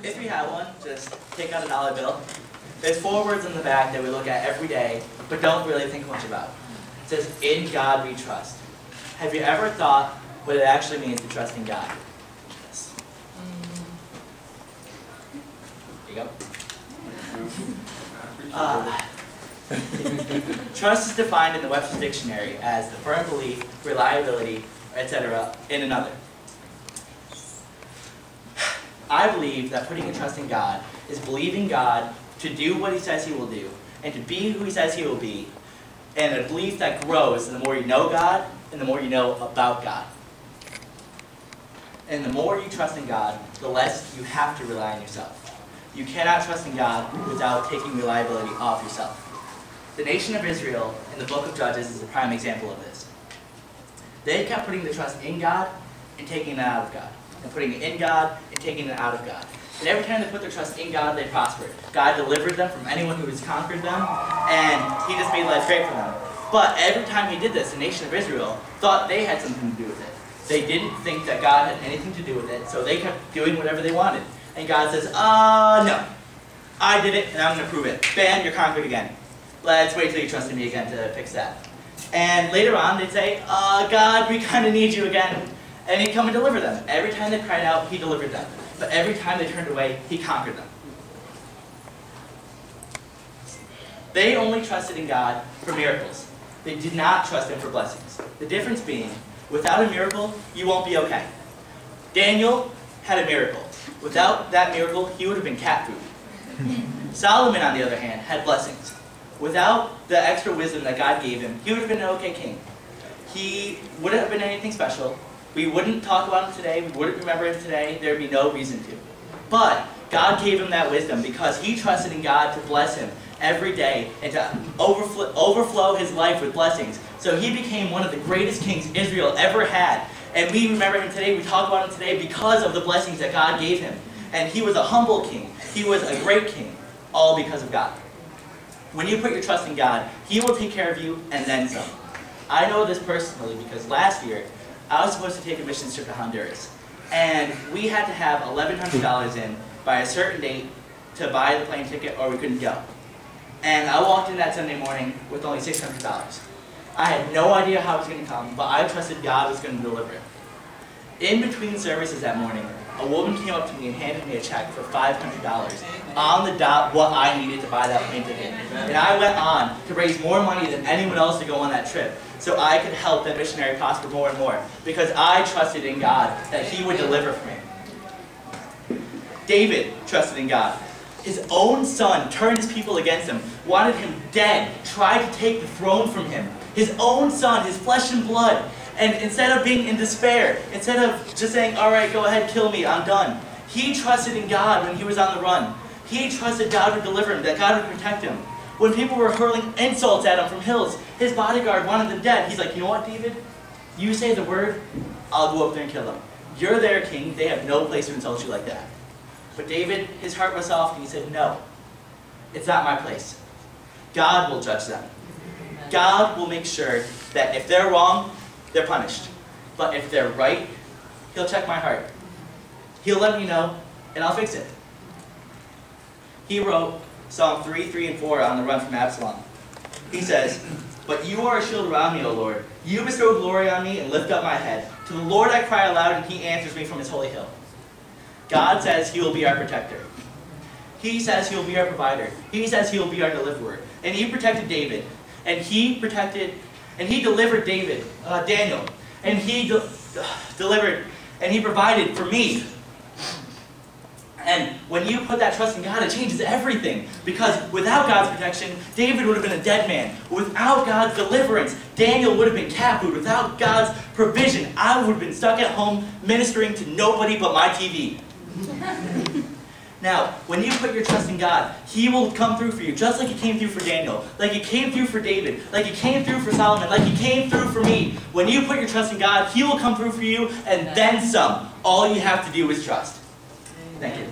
If you have one, just take out a dollar bill. There's 4 words on the back that we look at every day, but don't really think much about. It says, "In God we trust." Have you ever thought what it actually means to trust in God? Yes. There you go. Trust is defined in the Webster's Dictionary as the firm belief, reliability, etc. in another. I believe that putting your trust in God is believing God to do what He says He will do, and to be who He says He will be, and a belief that grows the more you know God, and the more you know about God. And the more you trust in God, the less you have to rely on yourself. You cannot trust in God without taking reliability off yourself. The nation of Israel in the book of Judges is a prime example of this. They kept putting the trust in God and taking it out of God, and putting it in God and taking it out of God. And every time they put their trust in God, they prospered. God delivered them from anyone who has conquered them, and He just made life great for them. But every time He did this, the nation of Israel thought they had something to do with it. They didn't think that God had anything to do with it, so they kept doing whatever they wanted. And God says, no, I did it, and I'm going to prove it. Bam, you're conquered again. Let's wait till you trust in me again to fix that. And later on, they'd say, God, we kind of need you again. And He'd come and deliver them. Every time they cried out, He delivered them. But every time they turned away, He conquered them. They only trusted in God for miracles. They did not trust Him for blessings. The difference being, without a miracle, you won't be okay. Daniel had a miracle. Without that miracle, he would have been cat food. Solomon, on the other hand, had blessings. Without the extra wisdom that God gave him, he would have been an okay king. He wouldn't have been anything special. We wouldn't talk about him today. We wouldn't remember him today. There would be no reason to. But God gave him that wisdom because he trusted in God to bless him every day and to overflow his life with blessings. So he became one of the greatest kings Israel ever had. And we remember him today, we talk about him today because of the blessings that God gave him. And he was a humble king. He was a great king, all because of God. When you put your trust in God, He will take care of you and then some. I know this personally because last year, I was supposed to take a mission trip to Honduras. And we had to have $1,100 in by a certain date to buy the plane ticket or we couldn't go. And I walked in that Sunday morning with only $600. I had no idea how it was going to come, but I trusted God was going to deliver it. In between services that morning, a woman came up to me and handed me a check for $500 on the dot what I needed to buy that plane ticket. And I went on to raise more money than anyone else to go on that trip so I could help that missionary prosper more and more because I trusted in God that He would deliver for me. David trusted in God. His own son turned his people against him, wanted him dead, tried to take the throne from him. His own son, his flesh and blood. And instead of being in despair, instead of just saying, all right, go ahead, kill me, I'm done, he trusted in God when he was on the run. He trusted God would deliver him, that God would protect him. When people were hurling insults at him from hills, his bodyguard wanted them dead. He's like, you know what, David? You say the word, I'll go up there and kill them. You're their king, they have no place to insult you like that. But David, his heart was soft, and he said, no, it's not my place. God will judge them. God will make sure that if they're wrong, they're punished. But if they're right, He'll check my heart. He'll let me know, and I'll fix it. He wrote Psalm 3, 3, and 4 on the run from Absalom. He says, but you are a shield around me, O Lord. You bestow glory on me and lift up my head. To the Lord I cry aloud, and He answers me from His holy hill. God says He will be our protector. He says He will be our provider. He says He will be our deliverer. And He protected David. And He delivered Daniel. And He delivered, and He provided for me. And when you put that trust in God, it changes everything. Because without God's protection, David would have been a dead man. Without God's deliverance, Daniel would have been cat food. Without God's provision, I would have been stuck at home ministering to nobody but my TV. Now, when you put your trust in God, He will come through for you, just like He came through for Daniel, like He came through for David, like He came through for Solomon, like He came through for me. When you put your trust in God, He will come through for you, and then some. All you have to do is trust. Thank you.